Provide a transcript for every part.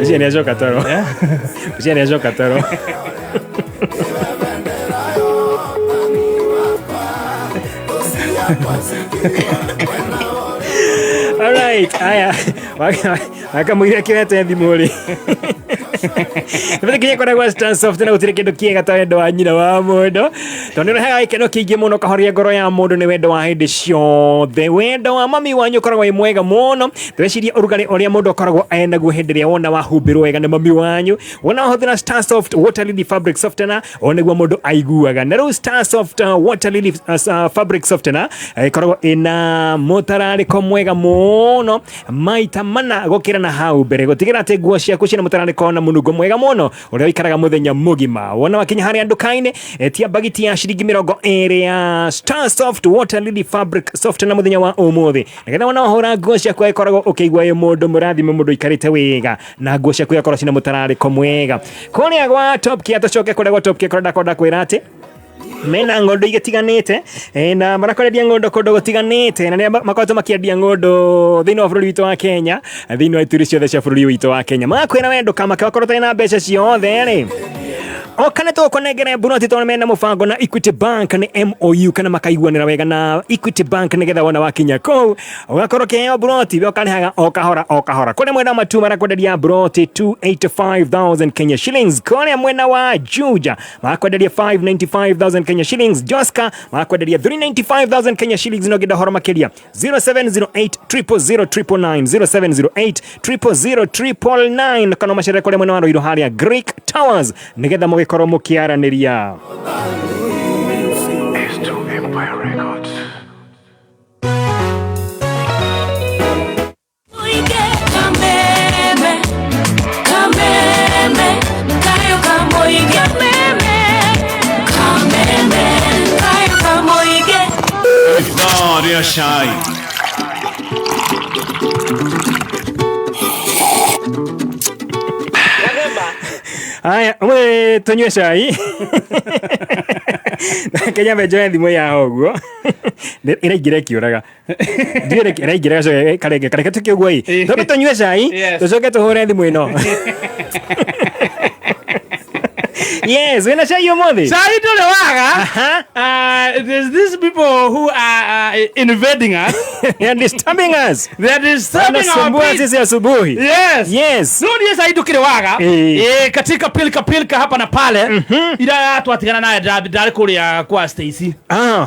Usiye nejo katoro. Usiye nejo katoro. All right. Aya. Wakamwira kirete thimuri. Nĩbĩte kinya koragwo Stansoft na gũtirĩ kĩndũ kĩega ta wendo wa nyina wa mũndũ. Tondũ nĩũrehaga gĩkeno kĩingĩ mũno kahoria ngoro ya mũndũ nĩ wendo wa hĩndĩ ciothe. Wendo wa mami wanyu ũkoragwo wĩ mwega mũno. Tweciria ũrugarĩ ũrĩa mũndũ akoragwo enaguo hĩndĩ ĩrĩa wona wahumbĩrwo wega nĩ mami wanyu. Wona wahũthĩra Stansoft Water Lily Fabric Softener o nĩguo mũndũ aiguaga. Na rĩu Stansoft Water Lily Fabric Softener ĩkoragwo ĩna mũtararĩko mwega mũno maita mana gũkĩra na hau mbere. Gũtigĩra atĩ nguo ciaku ciĩna mũtararĩko na mũnungo mwega mũno ũrĩa wĩikaraga mũthenya mũgima. Wona wakinya harĩa nduka-inĩ tia bagiti ya ciringi 20 ya Stansoft Water Lily Fabric Softener mũthenya wa ũmũthĩ. Nĩgetha wona wahũra nguo ciaku ĩkoragwo ũkĩigua wĩ mũndũ mũrathime mũndũ ikarĩte wega na nguo ciaku ĩkoragwo cina mũtararĩko mwega. Kũrĩa gwa Top Gear tũcoke kũrĩa gwa Top Gear kũrĩa kwĩra atĩ mena ngondo igitiganite na marakoredia ngondo kondo gutiganite na nĩ makoretwo makiendia ngondo thĩinĩ wa bũrũri witũ wa Kenya thĩinĩ wa ituri ciothe cia bũrũri witũ wa Kenya makwĩra wendo kama kakorwo na mbeca ciothe rĩ okane to konegere buroti to mena mufango na Equity Bank ni MOU kana makaiguanira wega na Equity Bank nigetha wona wakinya ko ugakorwo keo buroti biokanehaga okahora kone mwena matu marakwenderia buroti 285,000 Kenya shillings kone mwena wa Juja marakwenderia 595,000 Kenya shillings Joska marakwenderia 395,000 Kenya shillings no gidahora makeria 0708000999 0708000999 kana mashere kole mwena wa Roiro haria Greek Towers nigetha korwo mukiaraniria Empire Records. No, you're shy. Aya, we tunywe cai. Kenya mejoya thimo ya hoguo. Iraingire kiuraga. Ndiye iraingire so kareke tukiguo hii. Tobe tunywe cai, tucoke tuhure thimo ino. Yes, when I say you money. Sorry to the waga. There's these people who are invading us. They are disturbing us. They are disturbing our peace. Yes. Yes. No, yes, I do kile waga. Katika pilka hapa na pale. Ila watu watigana naye dale kulia kwa Stacy.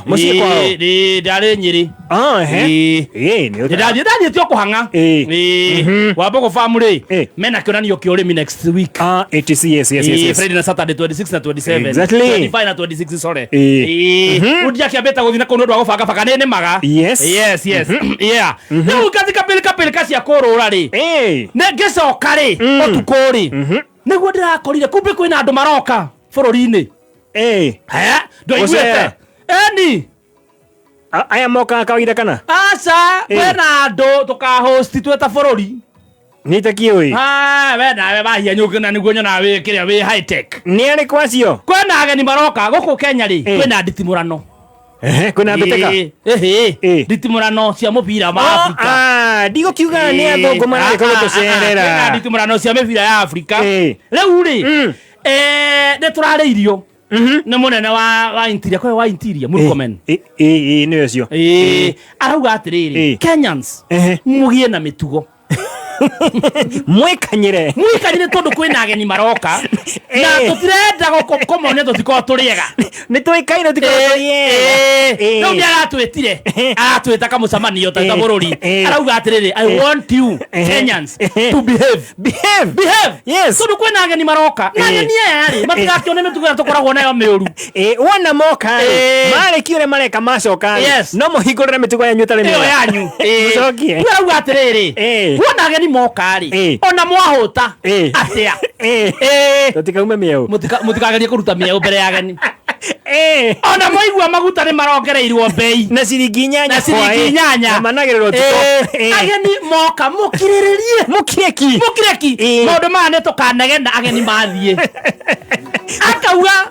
Musi kwao. Dale Nyeri. Dale tio kuhanga. Waboko family. Mena kionani yokiolemi next week. ATC yes. Friday na Saturday 26 na 27. Exactly. 25 na 26 sorry. Udia kiabeta gothina kono ndo agofanga nene maga. Yes. Yeah. Ndio katika pilka cia korora ri. Negesa okare otukori. Niguo ndirakorire kumbe kwina andu maroka bururi-ini. Ndo igwete. Eni. Aya moka kawaida kana? Acha, kwina andu tukahost tweta bururi. Nitakioi. We bahia nyukana niguo nyona we kiria we high tech. Ni ari kwacio. Kwena ageni maroka guku Kenya ri kwena nditimurano. Kwena mbeteka. Nditimurano cia mubira ma Afrika. Digo kiuga ni athongo marari ko gucerera. Kwena nditimurano cia mubira ya Afrika. Riu ri ne turare irio. Na munene wa interior kwa wa interior Murkomen. Ni cio. Arauga atiriri Kenyans mugie na mitugo. Mwikanyire tondu kwina ageni maroka na tutirenda gukomone tutiko turiega ni tuikaine tutiko turiega no ndiaratwetire atweta kamucamanio ta bururi arauga atiriri I want you Kenyans to behave yes tondu kwina ageni maroka na ageni yari matigakione mitugo tukoragwo nayo miuru wona moka mari kiure mareka macoka no muhingurire mitugo yanyu tari yo yanyu mucokie arauga atiriri wona ageni mokari ona mwahota atia tutikaume mieu mutikagerie kuruta mieu mbere ya ageni ona moigua maguta ni marongereirwo bei na ciringi nyanya na managererwo tuko ageni moka mukireki maundu maya ni tukanegena ageni mathie akauga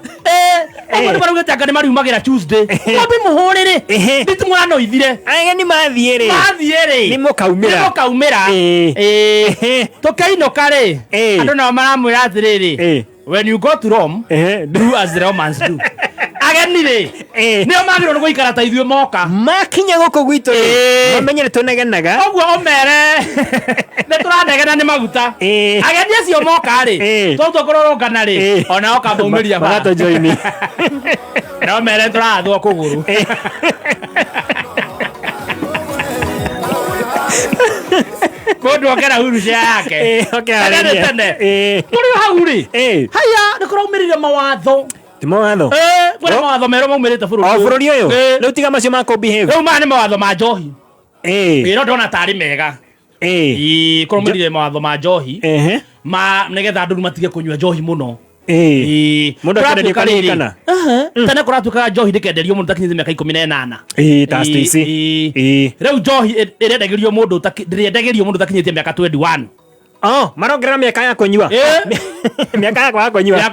Omo baruga takane mari umagira Tuesday obi muhurire nditumurano ithire ageni mathiere ni mukaumira tokaino kare andu na maramwira atiriri when you go to Rome do as the Romans do ageni ri nio magiro no guikara ta ithue moka makinya guko gwitu mamenyere tunegenaga oguo omere ne turanegena ni maguta ageni acio moka ri toto kororongana ri ona oka baumiria ba to join no mere turathwo kuguru kodo kera hurusha yake okay tene muri hauri haya nikuraumirire mawatho timawatho bora mawatho mero maumirite bururi uyu riu tiga macio ma behave riu mane mawatho ma njohi ro ndona tari mega kuraumirire mawatho ma njohi ma nigetha andu matige kunywa njohi muno mundu akenderio kana tene kuratuka njohi ndikenderio mundu takinyite miaka 18 tasto ici riu njohi irendagirio mundu takinyite miaka 21 marongerera miaka ya kunyua miaka ya kunyua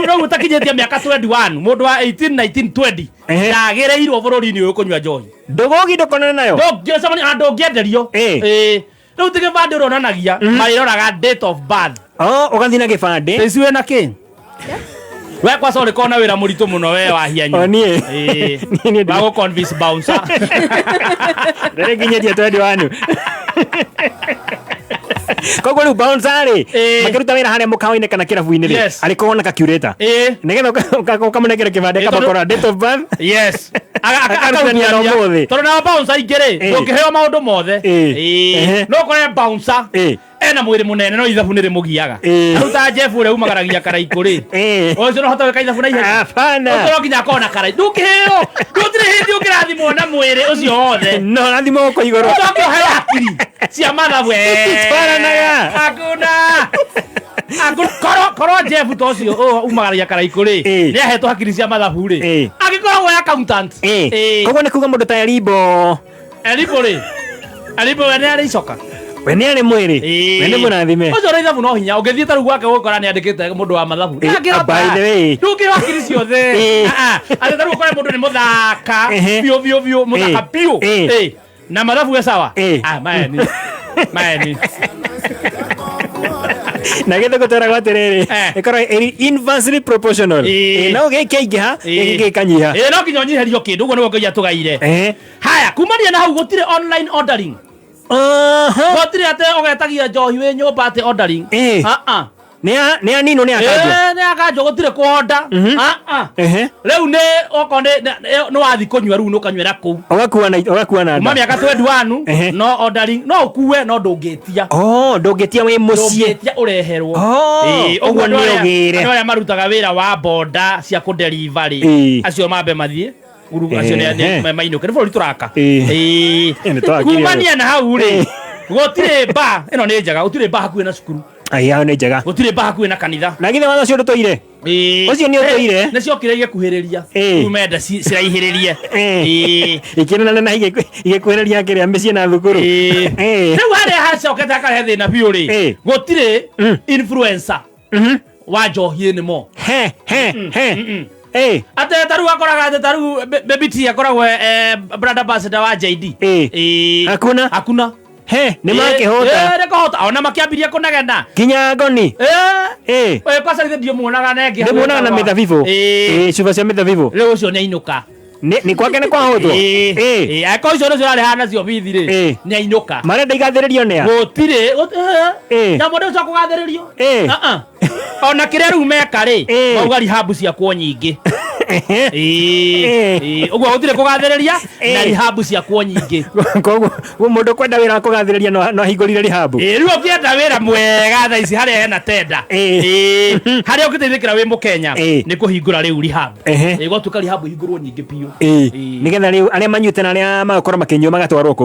riu utakinyitie miaka 21 mundu wa 18 19 20 ndagireirwo bururi-ini uyu kunyua njohi ndugugi ndukonana nayo ndungicemani andu ngienderio riu tige bande uronanagia mariroraga date of birth ugathi na gibande ici wena ki we kwa sori kona wira muritu muno we wa hianyu nie bago convince bouncer ndere kinyetie 21 koguo riu bouncer ri makiruta wira haria mukawa-ini kana kirabu-ini ri ariko na calculator nigetha ukamunengere kibande kabakora date of birth akarutania no muthi tondu na bouncer ingiri ndungiheo maundu mothe no kore bouncer ena mwiri munene no ithabu niri mugiaga aruta Jeff ure umagaragia karaiku ri ucio no hota weka ithabu na ihenya hapana ucio nginya kona karai ndungiheo ndutire hindi ukirathimwo na mwiri ucio wothe no rathimo ko igoro ndungiheo akiri cia mathabu twaranaga koro Jeff tocio umagaragia karaiku ri ni ahetwo hakiri cia mathabu ri agikoragwo ya accountant koguo ni kuga mundu ta Elibo wene ari icoka wene ari mwiri wene murathime ucio ri ithabu no hinya ungithie taru gwake gukora ni andikite mundu wa mathabu by the way nduki wakiri ciothe ati taru ukore mundu ni muthaka biu muthaka biu na mathabu we sawa maeni na githe gutwara gwatiriri ikoro inversely proportional no gikeingiha gikanyiha no kinya nyiherio kindu uguo nigo ngai atugaire haya kumania na hau gutire online ordering gutire ate ogetagia njohi wi nyumba ate ordering ni anino ni akanjo gutire kuorder riu ni okonde no wathi kunywa riu nukanywera ku ugakuwa na mami akatwenduanu no ordering no ukue no ndungitia ndungitia wi mucie ndungitia ureherwo uguo ni ugire no ya marutaga wira wa border cia ku delivery acio mambe mathie urugu acio ni mainuke ni buri turaka kumania na hau ri gutire ba ino ni njaga gutire ba hakuhi na cukuru aya ni njega gutire ba hakuhi na kanitha na githe watho cio ndutoire ucio ni utoire ni ciokire igikuhiriria kumenda ciraihiririe ikinana na igikuhiriria kiria micii na thukuru riu haria hacokete akarehe thina biu ri gutire influencer wa njohi ni mo ate taru akoraga ate taru baby T akoragwo brother ambassador wa JD hakuna ni makihota rekahota ona makiambiria kunegena kinya ngoni kwa sasa ndio muonaga nengi muonaga na mithabibu cuba cia mithabibu riu ucio ni ainuka ni kwake ni kwahotwo ako icio ndio ari hana cio bithi ri ni ainuka marenda igathiririo ni gutire na mundu ucio kugathiririo ona kiria riu meka ri mauga rihabu cia kuo nyingi uguo gutire kugathiriria na rihabu cia kuo nyingi koguo mundu kwenda wira kugathiriria no hingurire rihabu riu ukienda wira mwega tha ici haria hena tenda haria ukiteithikira wi mukenya ni kuhingura riu rihabu gotuka rihabu hingurwo nyingi piu nigetha riu aria manyute na aria magakora makinyua magatwarwo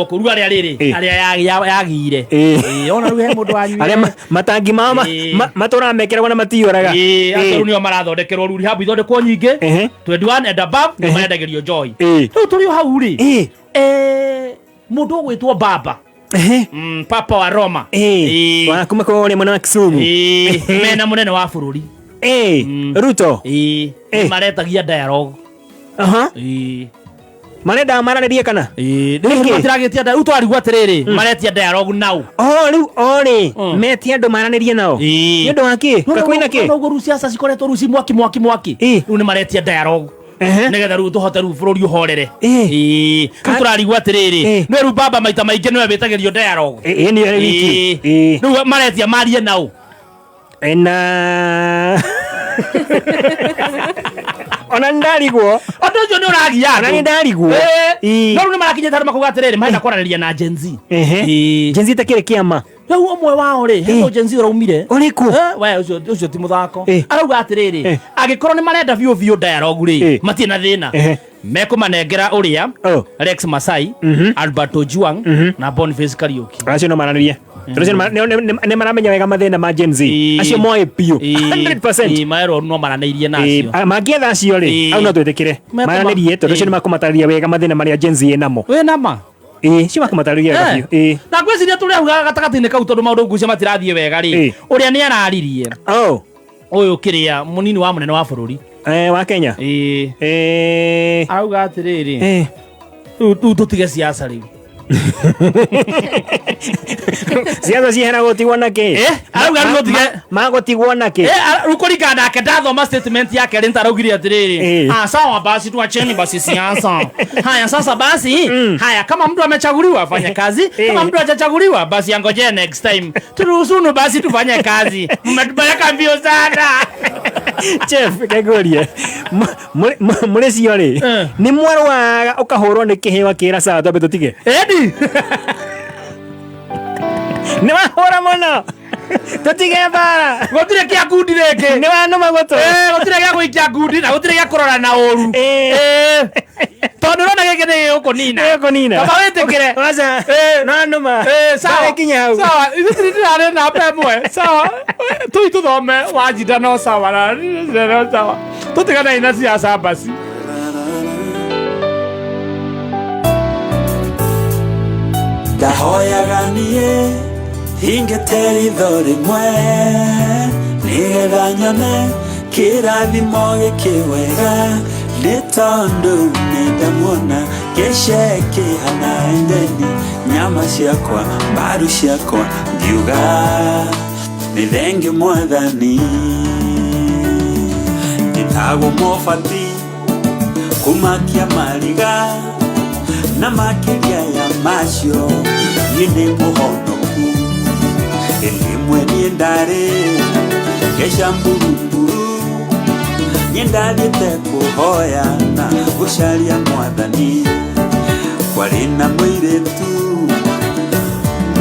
kuu riu aria riri aria yagire ona riu he mundu wanyu aria matangi mao matura mekeragwo na matiyuraga riu nio marathondekerwo riu rihabu ithondekwo nyingi 21 and above nimarendagirio njohi riu turi hau ri mundu ugwitwo baba Papa wa Roma wa kuma kwa ole mwana wa Kisumu mena munene wa bururi Ruto maretagia dialogue marenda maranirie kana matiragetia da Ruto arigwa atiriri maretia dialogue now riu ori metia andu maranirie nao ni ndu waki kakwina ki no go siasa cikoretwo ruci mwaki riu ni maretia dialogue negetha riu tuhote riu bururi uhorere turarigwa atiriri no riu baba maita maingi niwe bitagirio dialogue ni wiki riu maretia marie nao ona ndarigwo ondo jo ni uragia ona ni ndarigwo no riu ni marakinya taru makuga atiriri maina kwaraniria na Gen Z Gen Z takire kiama riu omwe wao ri heto Gen Z uraumire uriku we ucio ti muthako arauga atiriri agikorwo ni marenda view dialogue ri matina thina mekumanengera uria Rex Masai Albert Ojwang na Boniface Kariuki acio no maranirie ne maramenya wega mathina ma Gen Z acio moe pio 100% maero no maraneirie nacio magietha acio ri au no twetikire maranirie tondu acio ni makumataria wega mathina maria Gen Z enamo we nama cio makumataria wega pio na gwiciria turi auga gatagati-ini kau tondu maundu ngucia matirathie wega ri uria ni araririe uyu kiria munini wa munene wa bururi wa Kenya auga atiriri tu tutige siasa riu siasa ciehera gutigwo naki arauga riu tutige magutigwo naki rukurika nake ndathoma statement yake rinta raugire atiriri sawa basi tuacheni basi siasa haya sasa basi haya kama mtu amechaguliwa afanye kazi kama mtu hajachaguliwa basi angoje next time turuhusunu basi tufanye kazi mmetupeleka mbio sana chef kagorie mure ciore ni mwarwaga ukahurwo ni kihewa kira saa twabe tutige edi ni wahora muno tutige bara gotire kia kundi reke ni wanuma goto gotire kia kuikia kundi na gotire kia kurora na oru tondu rona geke ni ukunina kaba witikire wacha nanuma sawa kinya hau sawa ithuti ndirare na pemwe sawa tu thome wajida no sawa na sawa tutigana ina siasa basi ndahoyaga niĩ hingetera itho rĩmwe nĩgetha nyone kĩrathimo gĩkĩwega nĩ tondũ nĩndamwona gĩcekĩhana endeni nyama ciakwa mbaru ciakwa ngiuga nĩ thengiũ Mwathani ngĩtagwo mũbati kumakia mariga na makĩria ya macio niĩ nĩ mũhonoku rimwe niĩ ndarĩ gĩcamburu niĩ ndathiĩte kũhoya na gũcaria Mwathani kwarĩ na mũirĩtu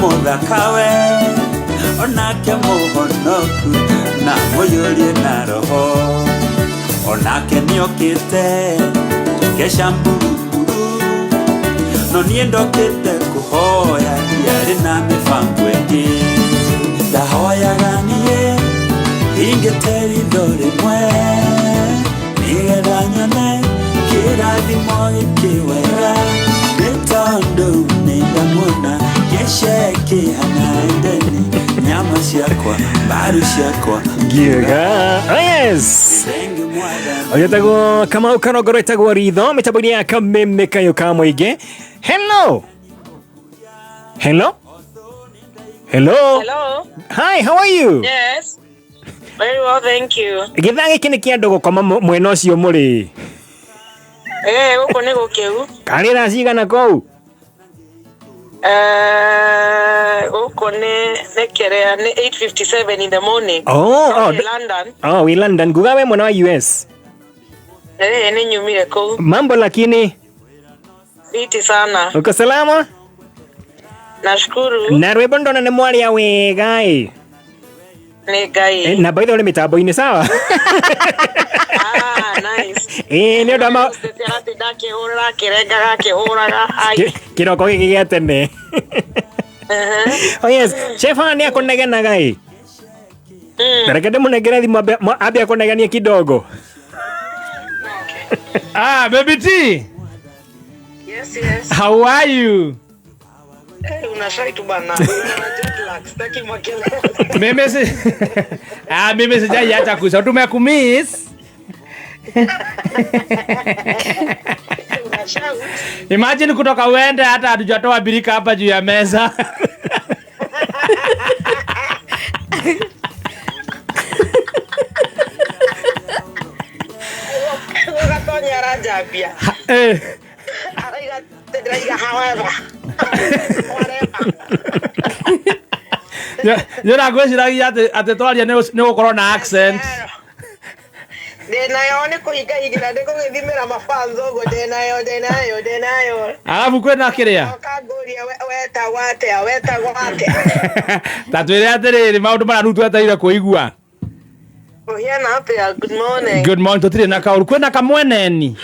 mũthakawe onake mũhonoku na mũiyũrie na roho onake nĩokĩte gĩcamburu no niĩ ndokĩte kũhoya ndiarĩ na mĩbango ĩngĩ ndahoyaga niĩ ingĩtera itho rĩmwe nĩgetha nyone kĩrathimo gĩkĩwega nĩ tondũ nĩndamwona gĩcekĩhana endeni nyama ciakwa mbaru ciakwa ngiuga yes oyetagwo Kamau Karogoro etagwo Ritho mitambo-inĩ ya kameme kayo ka mũingĩ hello hello hello hi how are you yes very well thank you githaa gĩkĩ nĩ kĩa ndũgũ koma mwena ũcio mũrĩ gũkũ nĩ gũkĩu karĩ thaa cigana kũu gũkũ nĩ kĩrĩa nĩ 8:57 in the morning London we London nguga we mwena wa US nĩ nyumire kũu mambo lakini fiti sana uko salama nashukuru na rwĩmbo ndona nĩ mwaria wega nĩ Ngai na by the way mitambo-inĩ sawa nice nĩ ũndũ wa ndakĩhũraga kĩrengaga kĩhũraga kĩroko gĩkĩ gĩa tene oh yes chef nĩ akũnegenaga reke ndĩmũnengere thimũ ambe akũnegenie kidogo baby T yes how are you Unashai tu bana. Sitaki makele. Mimi sijaiacha kuisha. Tumekumiss. Imagine kutoka uende hata hatujatoa birika hapa juu ya meza. Unatonya raja pia. Yona gwiciragia ati twaria ni gukorwo na accent. Denayo kuigira ndiko githimira mafanzo go denayo. Alafu kwena kiria. Kaguria weta gwate. Tatwire atiriri maundu mara tweteire kuigua. Ohiana apia, good morning. Good morning, tutire na kauru. Kwena kamweneni.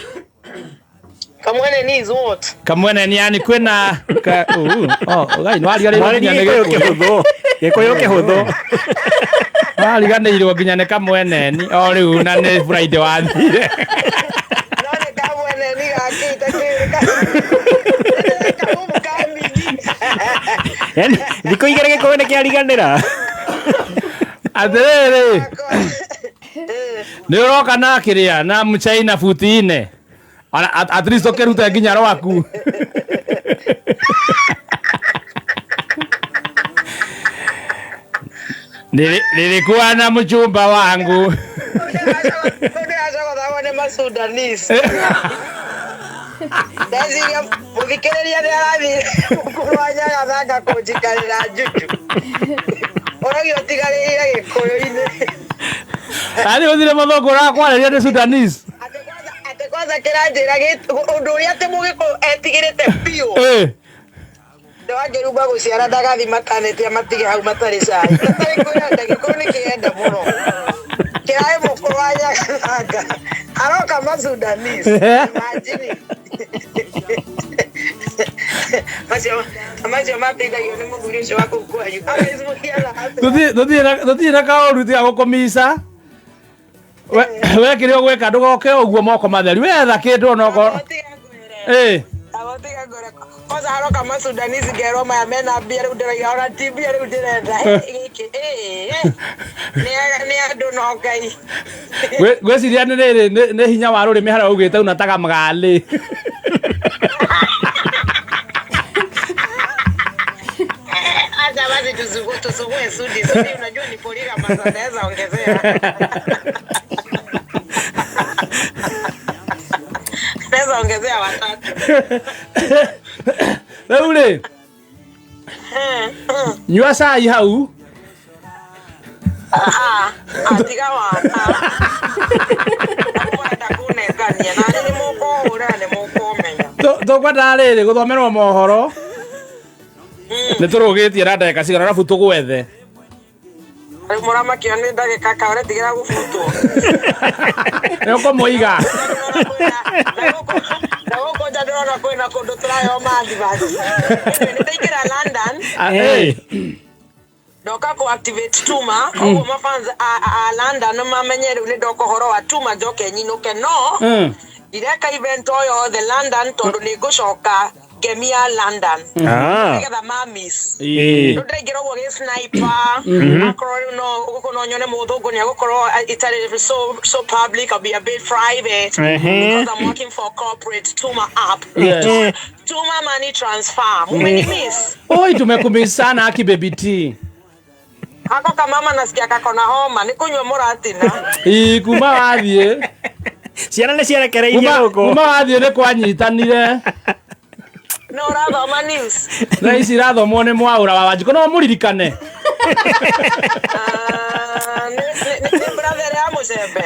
Kamweneni is what? Kamweneni yani kwena gai no ari ari Gikuyu kihuthu. Ari ganirwo nginya ne kamweneni. O riu na ne Friday wathire. None kamweneni gakita kirika. Yani thiko igere gikuyu ne kiariganira. Atiriri. Ni uroka na kiria na mchaina futi ine. At least okeruta nginya rwaku. Nilikuwa na mchumba wangu. Sudanese. Daziria muvikereria ndarathi kurwanya gathanga kunjikarira juju. Oragio tigarira gikuyu-ini. Ari uthire mathoko rakwareria ni Sudanese. Ate kwanza kiranjira undu uria ati mugiko etigirite biu. Ndawageruba guciara ndagathi matanete amatige hau matari cai. Tatari kwenda gikuyu ni kienda muno. Kirai mukurwanya gathanga. Aroka ma Sudanese. Imagine. Amacho mapenda yone mugurisho wako kwa yu. Amezimu kiala. Tuthi na kaoru ti agukomisa. We kirio gweka ndugoke uguo moko matheri. We thakitwo noko. Agotiga gore. Koza haroka ma Sudanese gero ma mena bia udira yora tibia udira. Ni andu no Ngai. Gweciria nĩ hinya wa rũrĩmĩ harĩa ugĩte unataga magali. Acha basi tusugue Sudi. Sudi unajua ni poliga mazanaweza ongezea. Naweza ongezea watatu. Wewe nyua cai hau. Atiga wana. Kwenda kunengania na ni muko ura ni muko menya. Tukwenda rĩrĩ gũthomerwo mohoro. Nĩ tũrũgĩtie na ndagĩka cigana arabu tũgwethe. Murama kiani ndagĩka kaore tigira gũbutwo. Nĩ ũkũmũiga. Ndagũkũ ndĩrona kwĩna kũndũ tũrayo mathi basi. Nĩndaingĩra London. Ndoka ku activate tuma oguo mafans a London mamenye rĩu nĩ ndoka ũhoro wa tuma njoke nyinuke no direka event oyo the London tondu nĩ ngũcoka Gemia London. Nigetha mamis. Ndĩraingĩra ũguo gĩ sniper. Akorwo no ũgũkorwo nyone mũthũngũ nĩ agũkorwo itarĩ so public, I'll be a bit private because I'm working for corporate Tuma app. Tuma money transfer. Mumenimis. Oi tumekumiss sana aki baby T. Hako kamama nasikia kako na homa ni kunywa mũratina. Kuma wathie. Ciana nĩ ciarekereirie gũkũ. Kuma wathie nĩ kwanyitanire. No rathoma news. Na ici rathomwo nĩ Mwaũra wa Wanjikũ no mũririkane. Nĩ brother ya Mũcembe.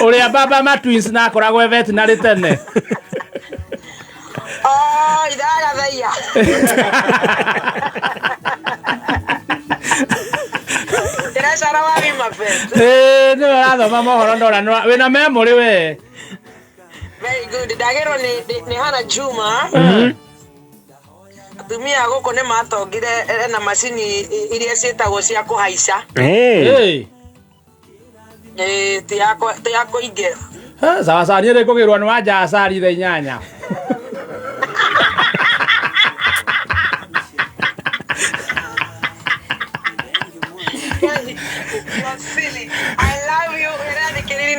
Ũrĩa baba ma twins na akoragwo veterinary tene. Idaga thaya. Ndĩracara wathi mabe. Nĩ rathoma mohoro ndora wĩna memory we. Very good. Ndagĩrwo nĩ Hana Juma. Atumia gũkũ nĩ matongire na macini iria ciĩtagwo cia kũhaica. Ti ya kũingĩra. Sawa sawa niĩ kũgĩrwo nĩ wanja acari thaa 8.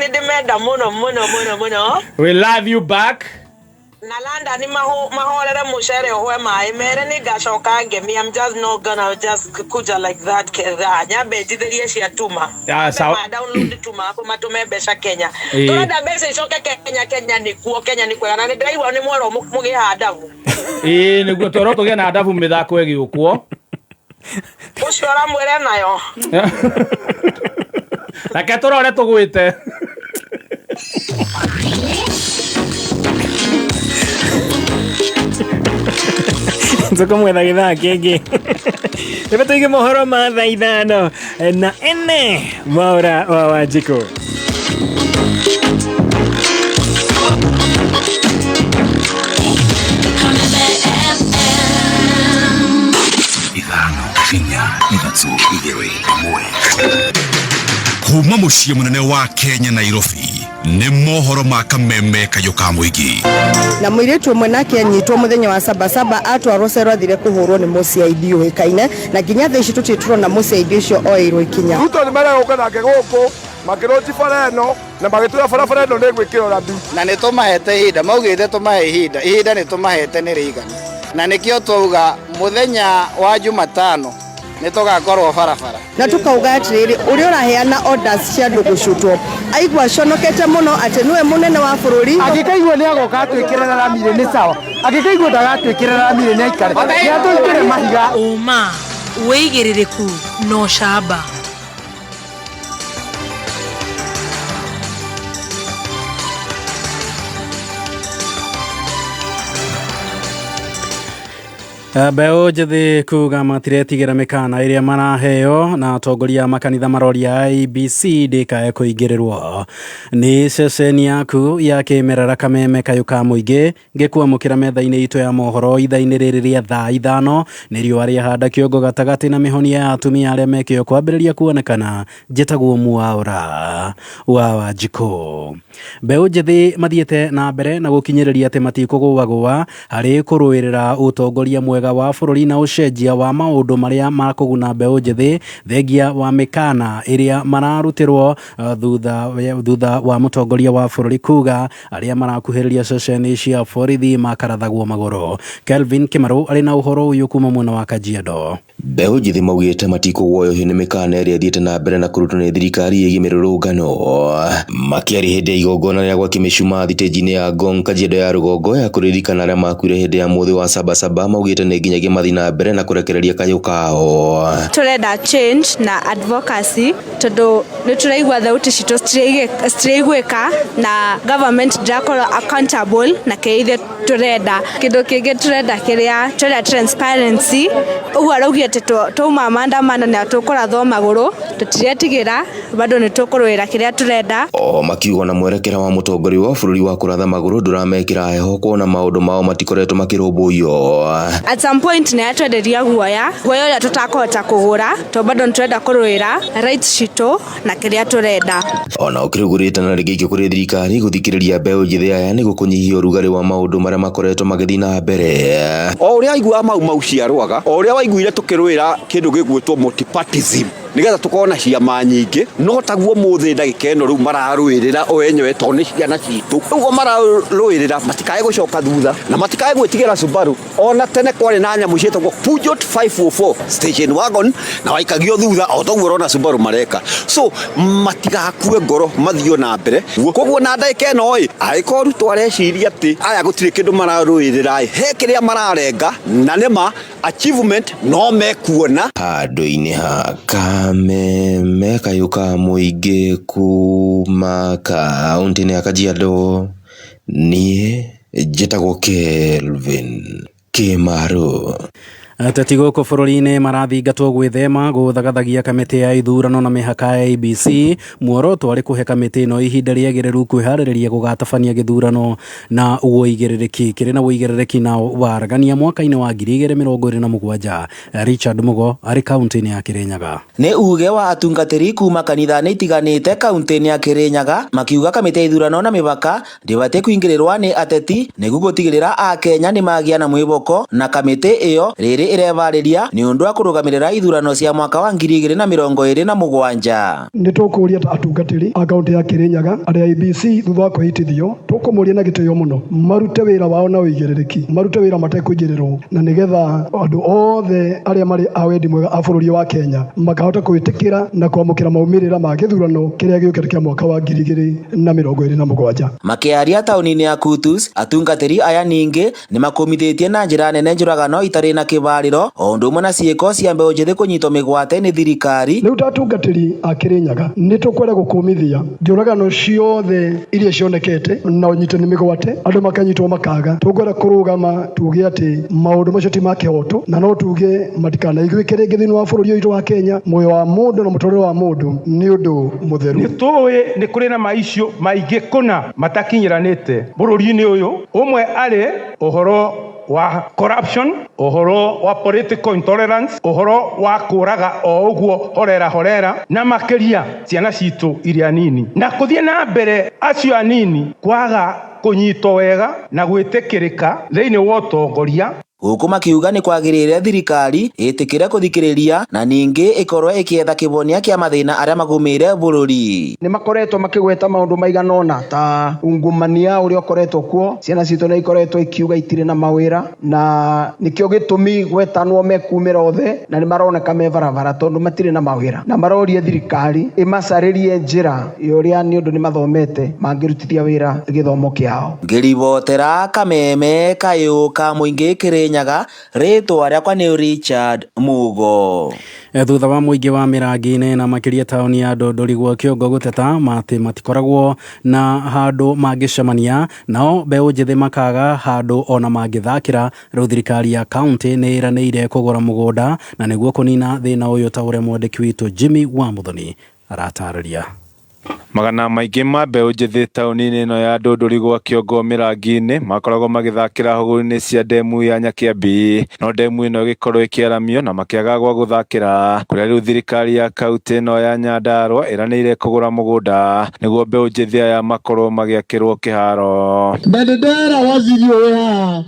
nindimenda muno. We love you back. Na London ni mahorere mushere hoe mai mere ni gacoka ngemi. I'm just not gonna just kuja like that kedha nyambe jithirie cia tuma sawa download tuma hapo matume besha Kenya tunda besha icoke Kenya ni kuo Kenya ni kwega na ni ndaiwa ni mwero mugihadavu niguo toro tugia na adavu mithako egiukwo ucio aramwire nayo reke turore tugwite Nzoko mwena githaa kingi Rebe tuige mohoro ma thaa ithano na ene Mwaura wa Wanjiku. Ithano Kenya ithatũ igĩrĩ ĩmwe. Kuma mũciĩ mũnene wa Kenya Nairobi nĩ mohoro ma kameme kayũ ka mũingĩ. Na mũirĩtu ũmwe nake anyitwo mũthenya wa Sabasaba atwarwo cero athire kũhũrwo nĩ mũciaidi ũĩkaine na nginya thaa ici tũtĩtũrwo na mũciaidi ũcio oĩrwo ikinya. Ruto nĩ maragũka nake gũkũ makĩrũti bara ĩno na magĩtũra barabara ĩno nĩ gwĩkĩrwo rabi. Na nĩ tũmahete ihinda maugĩte tũmahe ihinda nĩ tũmahete nĩ rĩigana na nĩkĩo twauga mũthenya wa Jumatano nĩ tũgakorwo barabara na tukauga atĩrĩrĩ ũrĩa ũraheana orders cia andũ gũcutwo aigua conokete mũno atĩ nĩwe mũnene wa bũrũri Angĩkaigua nĩ agoka atwĩkĩrĩra ramire nĩ sawa angĩkaigua ndagatwĩkĩrĩra ramire nĩ aikare nĩ atwĩkĩre mahiga ũma wĩigĩrĩrĩku no camba. Mbeũ njĩthĩ kuga matiretigĩra mĩkana ĩrĩa maraheo na atongoria makanitha maroria IEBC ndĩkae kũingĩrĩrwo nĩ ceceni yaku ya kĩmerera kameme kayũ ka mũingĩ ngĩkwamũkĩra metha-inĩ itũ ya mohoro itha-inĩ rĩrĩ rĩa thaa ithano nĩ riũa rĩahanda kĩongo gatagatĩ na mĩhonia ya atumia arĩa mekĩo kwambĩrĩria kuonekana njĩtagwo Mwaura wa Wanjiku. Mbeũ njĩthĩ mathiĩte na mbere na gũkinyĩrĩria atĩ matikũgũagũa harĩ kũrũĩrĩra ũtongoria mwega wa bũrũri na ũcenjia wa maũndũ marĩa makũguna mbeũ njĩthĩ thengia wa mĩkana ĩrĩa mararutĩrwo thutha wa mũtongoria wa bũrũri kuga arĩa marakuhĩrĩria ceceni cia borithi makarathagwo magũrũ. Kelvin Kimaru arĩ na ũhoro ũyũ kuma mwena wa Kajiado. Mbeũ njĩthĩ maugĩte matikũguoyohio nĩ mĩkana ĩrĩa thiĩte na mbere na kũrutwo nĩ thirikari ĩgiĩ mĩrũrũngano makĩaria hĩndĩ ya igongona rĩa gwakia mĩcumaa thitĩnji-inĩ ya Ngong Kajiado ya rũgongo ya kũririkana arĩa makuire hĩndĩ ya mũthĩ wa Sabasaba maugĩte nĩ nginyagia mathi na mbere na kũrekereria kayũ kao. Tũrenda change na advocacy tondũ nĩ tũraigua thauti citũ citiraiguĩka na government ndirakorwo accountable na kĩrĩa tũrenda. Kĩndũ kĩngĩ tũrenda transparency. Ũguo araugire atĩ twauma maandamano na tũkũrathwo magũrũ tũtiretigĩra bado nĩ tũkũrũĩra kĩrĩa tũrenda. Makiuga na mwerekera wa mũtongoria wa bũrũri wa kũratha magũrũ ndũramekĩra heho kuona maũndũ mao matikoretwo makĩrũmbũiyo. At some point nĩ atwenderia guoya ũrĩa tũtakũhota kũgũra to bado nĩ tũrenda kũrũĩra rights citũ na kĩrĩa tũrenda. Ona ũkĩrugũrĩte na rĩngĩ kũrĩ thirikari gũthikĩrĩria mbeũ njĩthĩ aya nĩ gũkũnyihia ũrugarĩ wa maũndũ marĩa makoretwo magĩthiĩ na mbere. O ũrĩa aiguaga mau ciarwaga o ũrĩa waiguire tũkĩrũĩra kĩndũ gĩgwĩtwo multipartyism nigetha tukona ciama nyingĩ no taguo mũthĩ ndagĩka ĩno rĩu mararũĩrĩra o enyewe to nĩ ciana citũ ũguo mararũĩrĩra matikae gũcoka thutha na matikae gwĩtigĩra Subaru ona tene kwarĩ na nyamũ ciĩtagwo Peugeot 504 station wagon na waikagio thutha o toguo ũrona Subaru mareka so matigakue ngoro mathio na mbere koguo na ndagĩka ĩno angĩkorwo Ruto areciria atĩ aya gũtirĩ kĩndũ mararũĩrĩra he kĩrĩa mararenga na nĩma achievement no mekuona handũ-inĩ ha kameme kayũ ka mũingĩ kuma kaũntĩ-inĩ ya Kajiado niĩ njĩtagwo Kelvin Kimaru. Ateti gũkũ bũrũri-inĩ marathingatwo gwĩthema gũthagathagia kamĩtĩ ya ithurano na mĩhaka ya IEBC muoroto arĩ kũhe kamĩtĩ ĩno ihinda rĩagĩrĩru kwĩharĩrĩria gũgatabania gĩthurano na ũigĩrĩrĩki kĩrĩ na ũigĩrĩrĩki na waragania mwaka-inĩ wa 2027. Richard Mugo arĩ kaũntĩ-inĩ ya Kirinyaga. Nĩ uge wa atungatĩri kuma kanitha-inĩ itiganĩte kaũntĩ-inĩ ya Kirinyaga makiuga kamĩtĩ ya ithurano na mĩhaka ndĩbatiĩ kũingĩrĩrwo nĩ ateti nĩguo gũtigĩrĩra Akenya nĩ magĩa na mwĩboko na kamĩtĩ ĩyo rĩrĩ irebariria ni undu wa kurugamirira ithurano cia mwaka wa 2027. Ni tukuria atungatiri akaunti ya Kirinyaga aria IBC thutha wa kwihitithio tukumuria na gitio muno marute wira wao na uigiririki marute wira matekujiriro na nigetha andu othe aria mari awendi mwega a bururi wa Kenya makahota kwitikira na kwamukira maumirira ma githurano kiria giukite kia mwaka wa 2027. Makiaria tauni-ini ya Kutus, atungatiri aya ningi ni makomithitie na njira nene njuragano itari na kibariro o undu umwe na ciiko cia mbeu njithi kunyitwo migwate ni thirikari. Riu tatungatiri a Kirinyaga ni tukwenda gukumithia njuragano ciothe iria cionekete na unyitani migwate andu makanyitwo makaga tukwenda kurugama tuge ati maundu macio ti ma kihoto na no tuge matikana igwikire ngithini wa bururi witu wa Kenya moyo wa mundu na mutorero wa mundu ni undu mutheru. Ni tuwe ni kuri na maicio maingi kuna matakinyiranite bururi-ini uyu umwe ari uhoro wa corruption, uhoro wa political intolerance, uhoro wa kuraga o uguo horera na makiria ciana citu iria nini na kuthie na mbere acio anini kwaga kunyitwo wega na gwitikirika thiini wa utongoria. Guku makiuga ni kwagirire thirikari itikire kuthikiriria na ningi ikorwe ikietha kibonia kia mathina aria magumire bururi. Ni makoretwo makigweta maundu maiganona ta ungumania uria ukoretwo kuo ciana citu ni ikoretwo ikiuga itire na mawira na nikio gitumi gwetanwo mekumira othe na ni maroneka me barabara tondu matire na mawira na marorie thirikari imacaririe njira uria ni undu ni mathomete mangirutithia wira githomo kiao. Ngiribotera Kameme Kayuka muingi Kirinyaga ritwa riakwa ni Richard Mugo. Thutha wa muingi wa mirangi-ini na makiria tauni ya Ndondori gwa Kiongo guteta mati matikoragwo na handu mangicemania nao mbeu njithi makaga handu ona mangithakira. Riu thirikari ya kaunti ni iraniire kugura mugunda na niguo kunina thina uyu ta uria mwandiki witu Jimmy wa Muthoni aratariria. Magana maingi ma mbeu njithi tauni-ini ino ya Ndondori gwa Kiongo mirangi-ini makoragwo magithakira huguri-ini cia ndemu ya Nyakiambi, no ndemu ino igikorwo ikiaramio na makiaga gwa guthakira, kuria riu thirikari ya kaunti ino ya Nyandarua iraniire kugura mugunda niguo mbeu njithi aya makorwo magiakirwo kiharo. Ndandera waziri uyu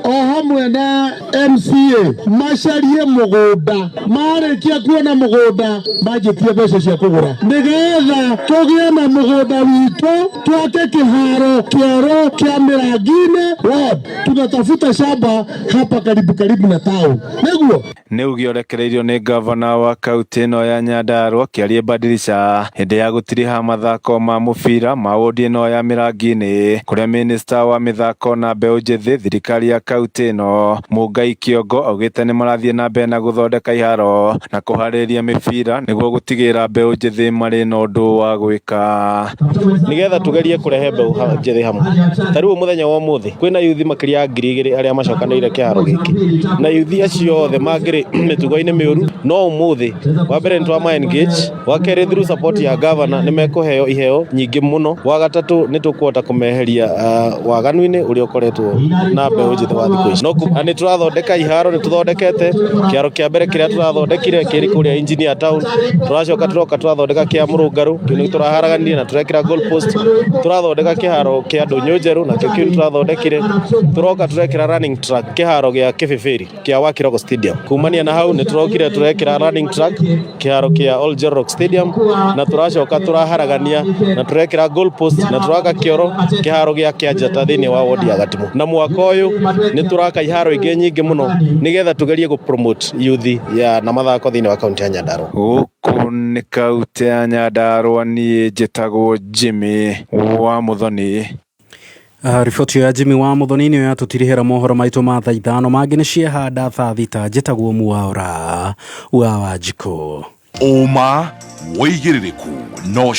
o hamwe na MCA macarie mugunda marikia kuona mugunda majitie mbeca cia kugura nigetha tugie na mugunda witu twake kiharo kioro kia Mirangi-ini ward. Tunatafuta shamba hapa karibu na town niguo ni ugiorekereirio ni gavana wa kaunti ino ya Nyandarua Kiarie Badilisha hindi ya gutiriha mathako ma mubira ma wodi ino ya Mirangi-ini kuria minister wa mithako na mbeu njithi thirikari ya kaunti ino Mungai Kiongo augite ni marathie na mbere na guthondeka iharo na kuhariria mibira niguo gutigira mbeu njithi mari na undu wa gwika nigetha tugerie kurehe mbeu njithi hamwe. Tariu muthenya wa muthi kwina yuthi makiria 2,000 aria macokanire kiharo giki na yuthi acio othe mangiri mitugo-ini miuru no umuthi wa mbere ni twa engage wa keri through support ya governor ni mekuheo iheo nyingi muno. Wa gatatu ni tukwota kumeheria waganu-ini uria ukoretwo na mbeu njithi wa thiku ici no ni turathondeka iharo ni tuthondekete kiharo kia mbere kiria turathondekire kiri kuria engineer town turacoka turathondeka kia Murungaru kini turaharagania na turekira goal post turathondeka kiharo kia Ndunyu Njeru na kini turathondekire turoka turekira running track kiharo gia Kibibiri kia Wakirogo Stadium. Kumania na hau ni turokire turekira running track kiharo kia Old Jorok Stadium na turacoka turaharagania na turekira goal post na turaka kioro kiharo gia Kianjata thiini wa wodi ya Gatimu. Na mwaka uyu ni turaka iharo ingi nyingi muno nigetha tugerie gu promote youth ya na mathako thiini wa kaunti ya Nyandarua. Guku ni kaunti ya Nyandarua, ni njitagwo Jimmy wa Muthoni. Riboti ya Jimmy wa Muthoni niyo yatutirihira mohoro maitu ma thaa 5 mangi ni ciehanda thaa thita. Njitagwo Muwaura wa Wanjikũ. Uma wĩigĩrĩrĩku no